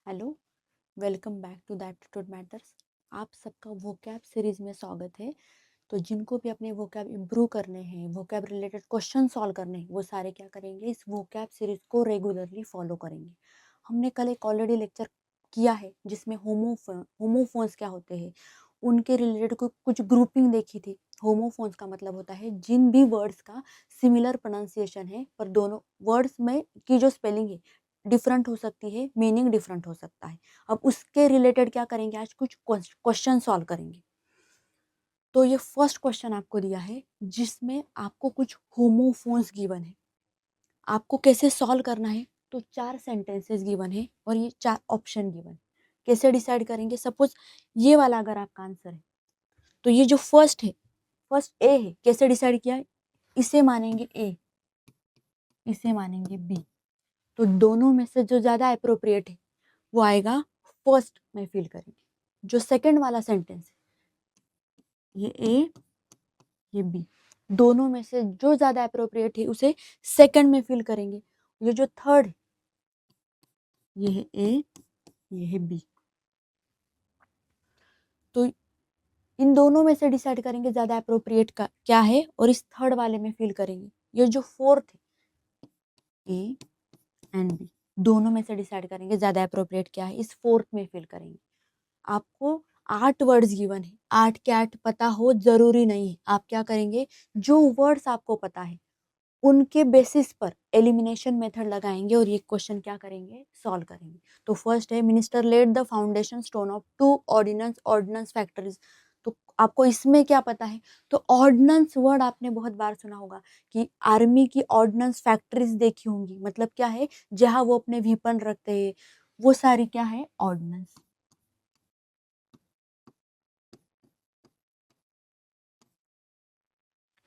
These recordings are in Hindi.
Hello, welcome back to the aptitude matters. आप सबका वोकैब सीरीज में स्वागत है। तो जिनको भी अपने वोकैब इम्प्रूव करने हैं, वोकैब रिलेटेड क्वेश्चन सॉल्व करने हैं, वो सारे क्या करेंगे, इस वोकैब सीरीज को रेगुलरली फॉलो करेंगे। हमने कल एक ऑलरेडी लेक्चर किया है जिसमें होमोफोन्स क्या होते हैं उनके रिलेटेड कुछ ग्रुपिंग देखी थी। होमोफोन्स का मतलब होता है जिन भी वर्ड्स का सिमिलर प्रोनाउंसिएशन है पर दोनों वर्ड्स में की जो स्पेलिंग है डिफरेंट हो सकती है, मीनिंग डिफरेंट हो सकता है। अब उसके रिलेटेड क्या करेंगे, आज कुछ क्वेश्चन सॉल्व करेंगे। तो ये फर्स्ट क्वेश्चन आपको दिया है जिसमें आपको कुछ होमोफोन्स गिवन है, आपको कैसे सॉल्व करना है। तो 4 सेंटेंसेस गिवन है और ये 4 ऑप्शन गिवन। कैसे डिसाइड करेंगे, सपोज ये वाला अगर आपका आंसर है तो ये जो फर्स्ट है, फर्स्ट ए है, कैसे डिसाइड किया है, इसे मानेंगे ए, इसे मानेंगे बी। तो दोनों में से जो ज्यादा अप्रोप्रिएट है वो आएगा फर्स्ट में फिल करेंगे। जो सेकंड वाला सेंटेंस है, ये ए ये बी, दोनों में से जो ज्यादा अप्रोप्रिएट है उसे सेकंड में फिल करेंगे। ये जो थर्ड है, ये है ए ये है बी। तो इन दोनों में से डिसाइड करेंगे ज्यादा अप्रोप्रिएट का क्या है और इस थर्ड वाले में फिल करेंगे। ये जो फोर्थ है, ए एंड बी, दोनों में से डिसाइड करेंगे ज्यादा अप्रोप्रिएट क्या है, इस फोर्थ में फिल करेंगे। आपको 8 वर्ड्स गिवन है, 8 के 8 पता हो जरूरी नहीं है। आप क्या करेंगे, जो वर्ड्स आपको पता है उनके बेसिस पर एलिमिनेशन मेथड लगाएंगे और ये क्वेश्चन क्या करेंगे, सॉल्व करेंगे। तो फर्स्ट है, minister laid the foundation stone of 2 ordinance factories. तो आपको इसमें क्या पता है, तो ऑर्डिनेंस वर्ड आपने बहुत बार सुना होगा कि आर्मी की ऑर्डिनेंस फैक्ट्रीज देखी होंगी, मतलब क्या है, जहां वो अपने वेपन रखते हैं, वो सारी क्या है, ऑर्डिनेंस।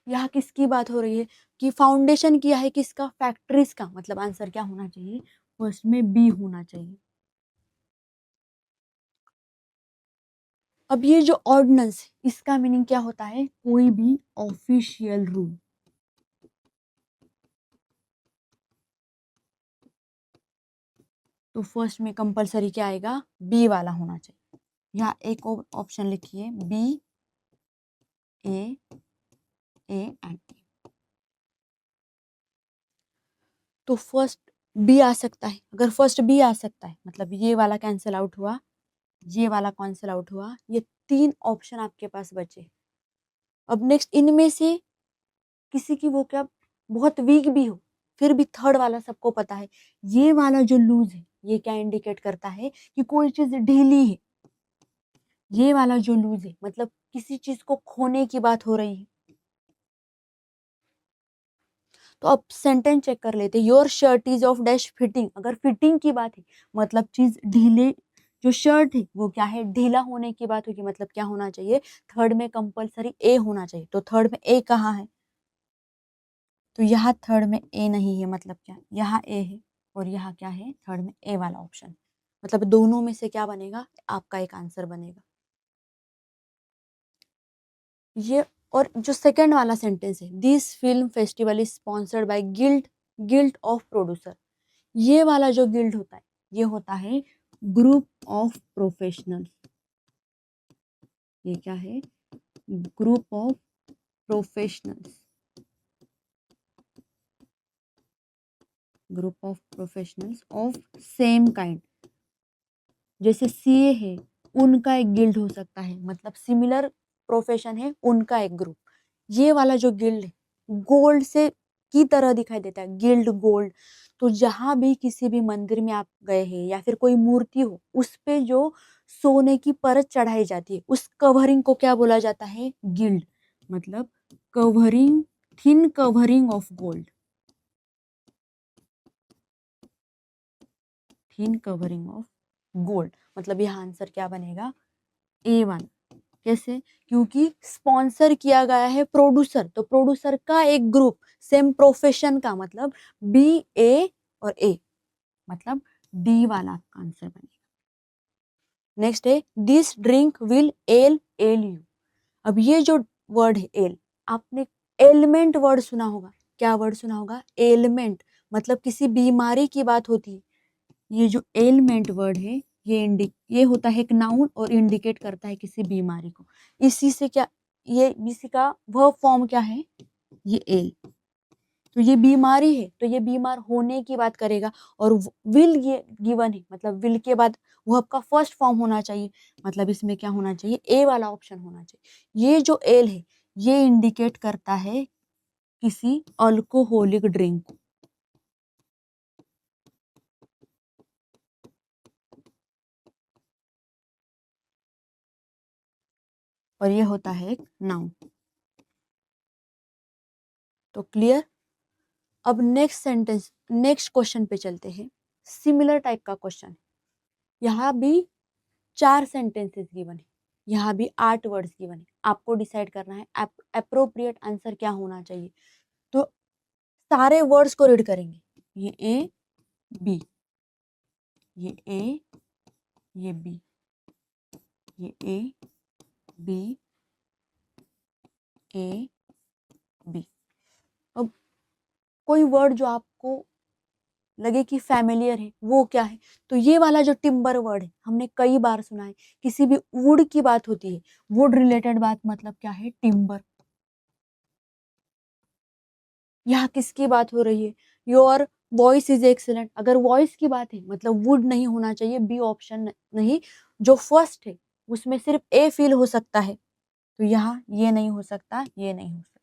यहाँ किसकी बात हो रही है कि फाउंडेशन किया है किसका, फैक्ट्रीज का, मतलब आंसर क्या होना चाहिए, फर्स्ट में बी होना चाहिए। अब ये जो ऑर्डिनेंस है इसका मीनिंग क्या होता है, कोई भी ऑफिशियल रूल। तो फर्स्ट में कंपलसरी क्या आएगा, बी वाला होना चाहिए। यहाँ एक ऑप्शन लिखिए, बी ए एंड ए। तो फर्स्ट बी आ सकता है, अगर फर्स्ट बी आ सकता है मतलब ये वाला कैंसिल आउट हुआ, ये वाला कैंसिल आउट हुआ, ये 3 ऑप्शन आपके पास बचे। अब नेक्स्ट इनमें से किसी की वो क्या बहुत वीक भी हो, फिर भी थर्ड वाला सबको पता है, ये वाला जो लूज है ये क्या इंडिकेट करता है कि कोई चीज ढीली है। ये वाला जो लूज है मतलब किसी चीज को खोने की बात हो रही है। तो अब सेंटेंस चेक कर लेते, your shirt is of dash fitting, अगर फिटिंग की बात है मतलब चीज ढीले, जो शर्ट है वो क्या है, ढीला होने की बात होगी, मतलब क्या होना चाहिए, थर्ड में कंपलसरी ए होना चाहिए। तो थर्ड में ए कहाँ है, तो यहाँ थर्ड में ए नहीं है, मतलब क्या, यहाँ ए है और यहाँ क्या है, थर्ड में ए वाला ऑप्शन। मतलब दोनों में से क्या बनेगा, आपका एक आंसर बनेगा ये। और जो सेकंड वाला सेंटेंस है, this film festival is sponsored by guild guild of producer, ये वाला जो गिल्ड होता है ये होता है ग्रुप ऑफ प्रोफेशनल्स। ये क्या है, group of professionals, group of professionals of same kind. जैसे सीए है, उनका एक गिल्ड हो सकता है, मतलब सिमिलर प्रोफेशन है उनका एक ग्रुप। ये वाला जो गिल्ड है गोल्ड से की तरह दिखाई देता है, गिल्ड गोल्ड। तो जहां भी किसी भी मंदिर में आप गए हैं या फिर कोई मूर्ति हो, उस पे जो सोने की परत चढ़ाई जाती है उस कवरिंग को क्या बोला जाता है, गिल्ड। मतलब covering, thin covering of gold, thin covering of gold. मतलब यह आंसर क्या बनेगा, A1। कैसे, क्योंकि स्पॉन्सर किया गया है प्रोड्यूसर, तो प्रोड्यूसर का एक ग्रुप सेम प्रोफेशन का, मतलब बी ए और ए, मतलब डी वाला आपका आंसर बनेगा। नेक्स्ट है, this drink will L U. अब ये जो वर्ड है एल, आपने एलिमेंट वर्ड सुना होगा, क्या वर्ड सुना होगा, एलिमेंट, मतलब किसी बीमारी की बात होती है। ये जो एलिमेंट वर्ड है ये होता है एक नाउन और इंडिकेट करता है किसी बीमारी को। इसी से क्या ये इसी का वर्ब फॉर्म क्या है, ये एल। तो ये बीमारी है तो ये बीमार होने की बात करेगा, और विल ये गिवन है मतलब विल के बाद वो आपका फर्स्ट फॉर्म होना चाहिए, मतलब इसमें क्या होना चाहिए, ए वाला ऑप्शन होना चाहिए। ये जो एल है ये इंडिकेट करता है किसी अल्कोहलिक ड्रिंक को। और ये होता है एक नाउन। तो क्लियर। अब नेक्स्ट क्वेश्चन पे चलते हैं। सिमिलर टाइप का क्वेश्चन, यहाँ भी 4 सेंटेंसेस गिवन है, यहाँ भी 8 वर्ड्स गिवन है। आपको डिसाइड करना है अप्रोप्रिएट आंसर क्या होना चाहिए। तो सारे वर्ड्स को रीड करेंगे, ये ए बी, ये ए, ये बी, ये ए बी, ए बी। अब कोई वर्ड जो आपको लगे कि फैमिलियर है वो क्या है, तो ये वाला जो टिम्बर वर्ड है हमने कई बार सुना है। किसी भी वुड की बात होती है, वुड रिलेटेड बात मतलब क्या है, टिम्बर। यहाँ किसकी बात हो रही है, योर वॉइस इज एक्सीलेंट। अगर वॉइस की बात है मतलब वुड नहीं होना चाहिए, बी ऑप्शन नहीं, जो फर्स्ट है उसमें सिर्फ ए फील हो सकता है, तो यहाँ ये नहीं हो सकता, ये नहीं हो सकता।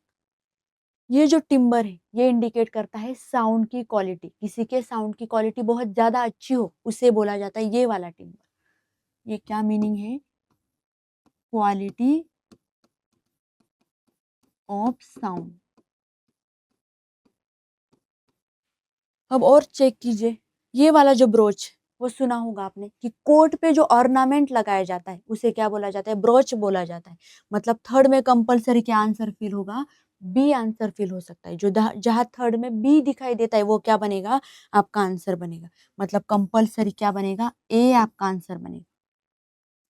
ये जो टिम्बर है ये इंडिकेट करता है साउंड की क्वालिटी, किसी के साउंड की क्वालिटी बहुत ज्यादा अच्छी हो उसे बोला जाता है ये वाला टिम्बर। ये क्या मीनिंग है, क्वालिटी ऑफ साउंड। अब और चेक कीजिए, ये वाला जो ब्रोच वो सुना होगा आपने कि कोट पे जो ऑर्नामेंट लगाया जाता है उसे क्या बोला जाता है, ब्रोच बोला जाता है। मतलब थर्ड में कंपलसरी क्या आंसर फिल होगा, बी आंसर फिल हो सकता है। जो जहां थर्ड में बी दिखाई देता है वो क्या बनेगा, आपका आंसर बनेगा। मतलब कंपलसरी क्या बनेगा, ए आपका आंसर बनेगा,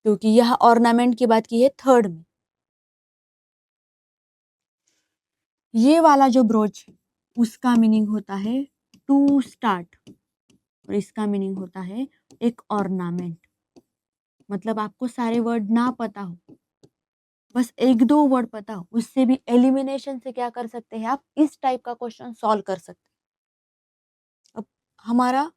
क्योंकि यह ऑर्नामेंट की बात की है थर्ड में। ये वाला जो ब्रोच है उसका मीनिंग होता है टू स्टार्ट, और इसका मीनिंग होता है एक ऑर्नामेंट। मतलब आपको सारे वर्ड ना पता हो, बस एक दो वर्ड पता हो, उससे भी एलिमिनेशन से क्या कर सकते हैं आप, इस टाइप का क्वेश्चन सॉल्व कर सकते हैं। अब हमारा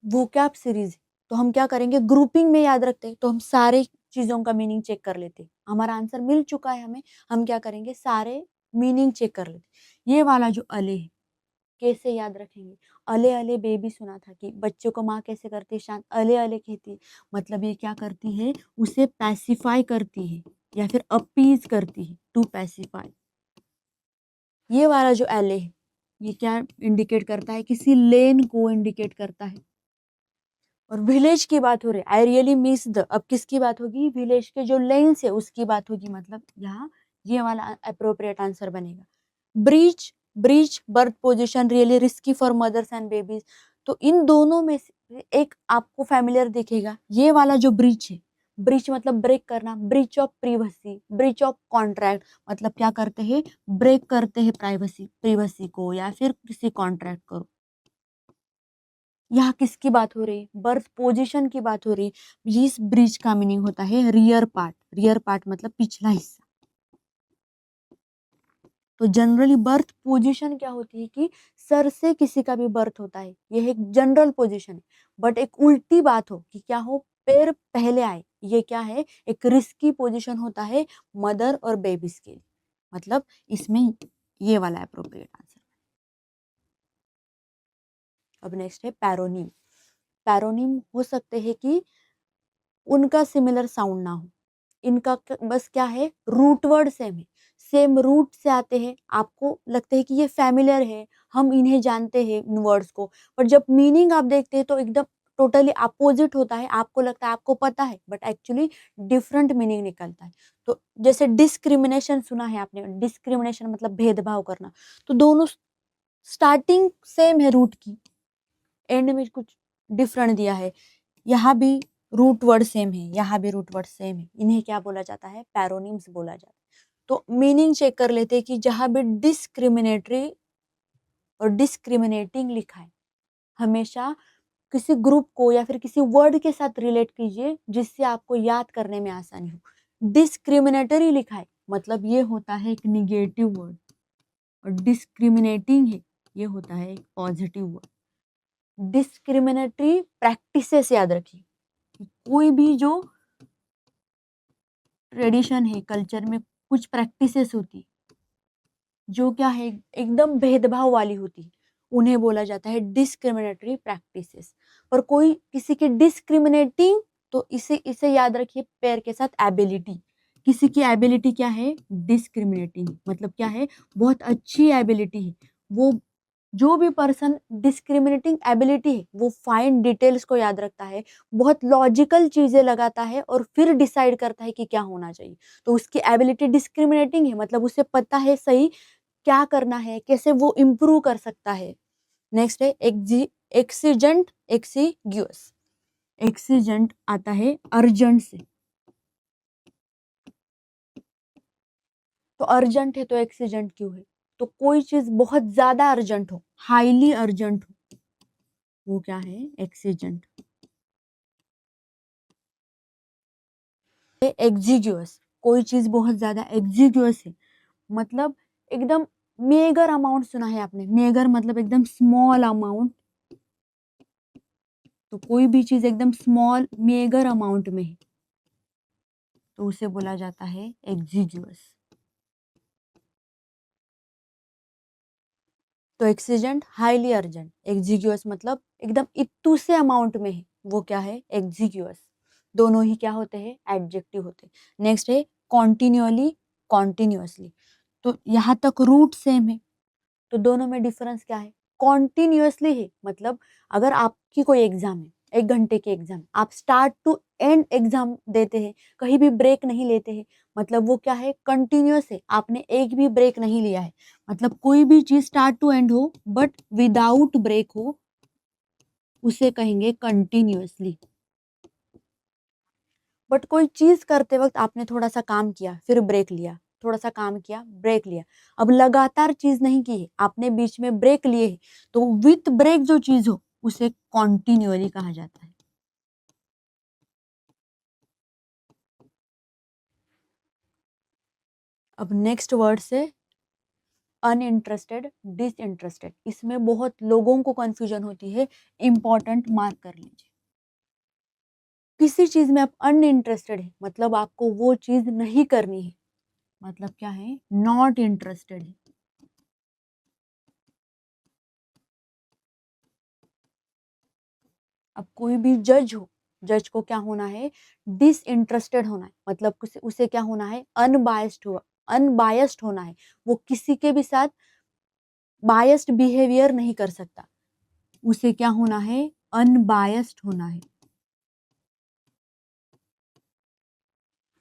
वोकैब सीरीज, तो हम क्या करेंगे, ग्रुपिंग में याद रखते हैं, तो हम सारे चीजों का मीनिंग चेक कर लेते हैं। हमारा आंसर मिल चुका है हमें, हम क्या करेंगे, सारे मीनिंग चेक कर लेते। ये वाला जो अले है कैसे याद रखेंगे, अले अले बेबी सुना था कि बच्चों को माँ कैसे करती है, शांत अले अले कहती है। मतलब ये क्या करती है, उसे पैसिफाई करती है या फिर अपीज करती है, टू पैसिफाई। ये वाला जो एले है ये क्या इंडिकेट करता है, किसी लेन को इंडिकेट करता है। और विलेज की बात हो रही है, आई रियली मिस द, अब किसकी बात होगी, विलेज के जो लेन्स है उसकी बात होगी। मतलब यहाँ ये वाला अप्रोप्रिएट आंसर बनेगा। Breach, breach birth position really risky for mothers and babies. तो इन दोनों में से एक आपको फैमिलियर दिखेगा, ये वाला जो ब्रीच है, ब्रीच मतलब ब्रेक करना, breach of privacy, breach of contract. मतलब क्या करते हैं, ब्रेक करते हैं प्राइवेसी प्रिवेसी को या फिर किसी कॉन्ट्रैक्ट को। यहाँ किसकी बात हो रही है, बर्थ पोजीशन की बात हो रही है। इस ब्रिज का मीनिंग होता है रियर पार्ट, रियर पार्ट मतलब पिछला हिस्सा। तो जनरली बर्थ पोजीशन क्या होती है कि सर से किसी का भी बर्थ होता है, यह एक जनरल पोजीशन है। बट एक उल्टी बात हो कि क्या हो, पैर पहले आए, ये क्या है, एक रिस्की पोजीशन होता है मदर और बेबीज के लिए। मतलब इसमें ये वाला अप्रोप्रिएट आंसर। अब नेक्स्ट है पैरोनिम। पैरोनिम हो सकते हैं कि उनका सिमिलर साउंड ना हो, इनका बस क्या है, रूट वर्ड सेम है, सेम रूट से आते हैं, आपको लगता है कि ये फैमिलियर है, हम इन्हें जानते हैं इन वर्ड्स को। पर जब मीनिंग आप देखते हैं तो एकदम टोटली अपोजिट होता है, आपको लगता है आपको पता है बट एक्चुअली डिफरेंट मीनिंग निकलता है। तो जैसे डिस्क्रिमिनेशन सुना है आपने, डिस्क्रिमिनेशन मतलब भेदभाव करना, तो दोनों स्टार्टिंग सेम है रूट की, एंड में कुछ डिफरेंट दिया है। यहाँ भी रूट वर्ड सेम है, यहाँ भी रूट वर्ड सेम है, इन्हें क्या बोला जाता है, पैरोनिम्स बोला जाता है। तो मीनिंग चेक कर लेते हैं कि जहां भी डिस्क्रिमिनेटरी और डिस्क्रिमिनेटिंग लिखा है, हमेशा किसी ग्रुप को या फिर किसी वर्ड के साथ रिलेट कीजिए जिससे आपको याद करने में आसानी हो। डिस्क्रिमिनेटरी लिखा है मतलब ये होता है एक निगेटिव वर्ड, और डिस्क्रिमिनेटिंग है ये होता है एक पॉजिटिव वर्ड। डिस्क्रिमिनेटरी प्रैक्टिसेस याद रखिए, कोई भी जो ट्रेडिशन है, कल्चर में कुछ प्रैक्टिसेस होती जो क्या है एकदम भेदभाव वाली होती है, उन्हें बोला जाता है डिस्क्रिमिनेटरी प्रैक्टिसेस। और कोई किसी की डिस्क्रिमिनेटिंग, तो इसे इसे याद रखिए पेयर के साथ एबिलिटी। किसी की एबिलिटी क्या है, डिस्क्रिमिनेटिंग, मतलब क्या है, बहुत अच्छी एबिलिटी है वो। जो भी पर्सन डिस्क्रिमिनेटिंग एबिलिटी है वो फाइन डिटेल्स को याद रखता है, बहुत लॉजिकल चीजें लगाता है और फिर डिसाइड करता है कि क्या होना चाहिए। तो उसकी एबिलिटी डिस्क्रिमिनेटिंग है मतलब उसे पता है सही क्या करना है, कैसे वो इम्प्रूव कर सकता है। नेक्स्ट है एक्सीजेंट एक्सीग्यूस। एक्सीजेंट आता है अर्जेंट से, तो अर्जेंट है तो एक्सीजेंट क्यों है, तो कोई चीज बहुत ज्यादा अर्जेंट हो, हाईली अर्जेंट हो, वो क्या है, एक्सीजेंट। एग्जीग्यूस, कोई चीज बहुत ज्यादा एग्जीग्यूस है मतलब एकदम मेगर अमाउंट, सुना है आपने, मेगर मतलब एकदम स्मॉल अमाउंट। तो कोई भी चीज एकदम स्मॉल मेगर अमाउंट में है तो उसे बोला जाता है एग्जीग्यूस। तो एक्सीजेंट हाईली अर्जेंट, एग्जीग्यूस मतलब एकदम इतू से अमाउंट में है, वो क्या है, एग्जीग्यूस। दोनों ही क्या होते हैं, एडजेक्टिव होते हैं। नेक्स्ट है कॉन्टिन्यूअली कॉन्टिन्यूअसली। तो यहाँ तक रूट सेम है, तो दोनों में डिफरेंस क्या है, कॉन्टिन्यूअसली है मतलब अगर आपकी कोई एग्जाम है, 1 घंटे की एग्जाम, आप स्टार्ट टू एंड एग्जाम देते हैं, कहीं भी ब्रेक नहीं लेते हैं, मतलब वो क्या है, कंटिन्यूअस है, आपने एक भी ब्रेक नहीं लिया है। मतलब कोई भी चीज स्टार्ट टू एंड हो बट विदाउट ब्रेक हो, उसे कहेंगे कंटिन्यूअसली। बट कोई चीज करते वक्त आपने थोड़ा सा काम किया फिर ब्रेक लिया, थोड़ा सा काम किया ब्रेक लिया, अब लगातार चीज नहीं की है, आपने बीच में ब्रेक लिए है, तो विथ ब्रेक जो चीज हो उसे कॉन्टिन्यूअली कहा जाता है। अब नेक्स्ट वर्ड से अनइंटरेस्टेड डिसइंटरेस्टेड, इसमें बहुत लोगों को कंफ्यूजन होती है, इंपॉर्टेंट मार्क कर लीजिए। किसी चीज में आप अनइंटरेस्टेड है मतलब आपको वो चीज नहीं करनी है, मतलब क्या है, नॉट इंटरेस्टेड है। अब कोई भी जज हो, जज को क्या होना है, डिसइंटरेस्टेड होना है, मतलब उसे क्या होना है, अनबायस्ड होना है, वो किसी के भी साथ बायस्ड बिहेवियर नहीं कर सकता, उसे क्या होना है, अनबायस्ड होना है।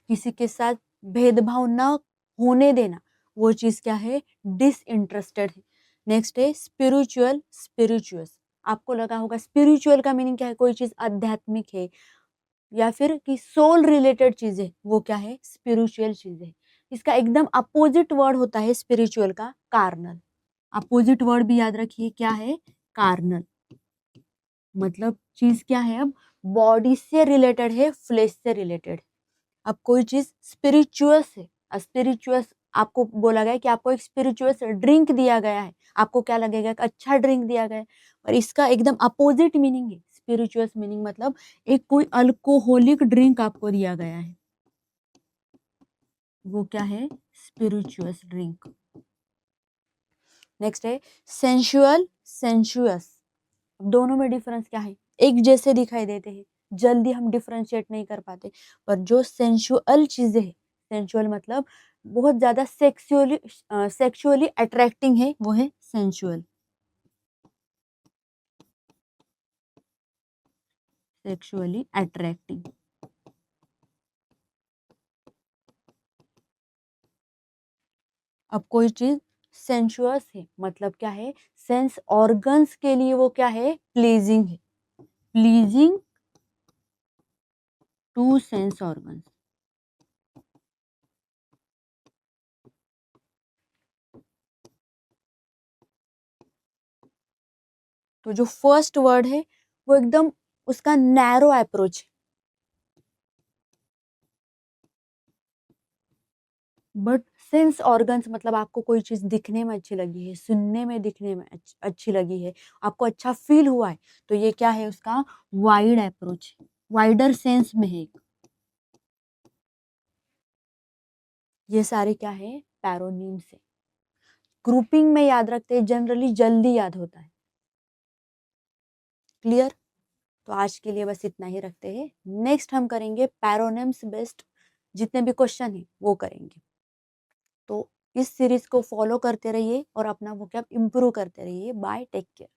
किसी के साथ भेदभाव न होने देना, वो चीज क्या है, डिसइंटरेस्टेड है। नेक्स्ट है स्पिरिचुअल स्पिरिचुअस। आपको लगा होगा स्पिरिचुअल का मीनिंग क्या है, कोई चीज आध्यात्मिक है या फिर कि सोल रिलेटेड चीजें, वो क्या है, स्पिरिचुअल चीजें। इसका एकदम अपोजिट वर्ड होता है स्पिरिचुअल का, कार्नल। अपोजिट वर्ड भी याद रखिए क्या है, कार्नल। मतलब चीज क्या है, अब बॉडी से रिलेटेड है, फ्लेश से रिलेटेड। अब कोई चीज स्पिरिचुअस है, स्पिरिचुअस आपको बोला गया है कि आपको एक स्पिरिचुअस ड्रिंक दिया गया है, आपको क्या लगेगा, एक अच्छा ड्रिंक दिया गया है, और इसका एकदम अपोजिट मीनिंग है स्पिरिचुअस मीनिंग, मतलब एक कोई अल्कोहलिक ड्रिंक आपको दिया गया है, वो क्या है, स्पिरिचुअस ड्रिंक। नेक्स्ट है सेंशुअल सेंशुअस। दोनों में डिफरेंस क्या है, एक जैसे दिखाई देते हैं, जल्दी हम डिफरेंशिएट नहीं कर पाते, पर जो सेंशुअल चीजें है, सेंशुअल मतलब बहुत ज्यादा सेक्सुअली अट्रैक्टिंग है, वो है सेंशुअल, सेक्सुअली अट्रैक्टिंग। अब कोई चीज सेंशुअस है मतलब क्या है, सेंस ऑर्गन्स के लिए वो क्या है, प्लीजिंग है, प्लीजिंग टू सेंस ऑर्गन्स। तो जो फर्स्ट वर्ड है वो एकदम उसका narrow approach. But sense organs मतलब आपको कोई चीज़ दिखने में अच्छी लगी है, सुनने में दिखने में अच्छी लगी है, आपको अच्छा फ़ील हुआ है, तो ये क्या है उसका वाइड अप्रोच, वाइडर सेंस में है। ये सारे क्या है पैरोनीम्स है। ग्रुपिंग में याद रखते हैं, जनरली जल्दी याद होता है। क्लियर? तो आज के लिए बस इतना ही रखते हैं। नेक्स्ट हम करेंगे पैरोनिम्स बेस्ड जितने भी क्वेश्चन है वो करेंगे। तो इस सीरीज को फॉलो करते रहिए और अपना वोकैब इम्प्रूव करते रहिए। Bye, take care.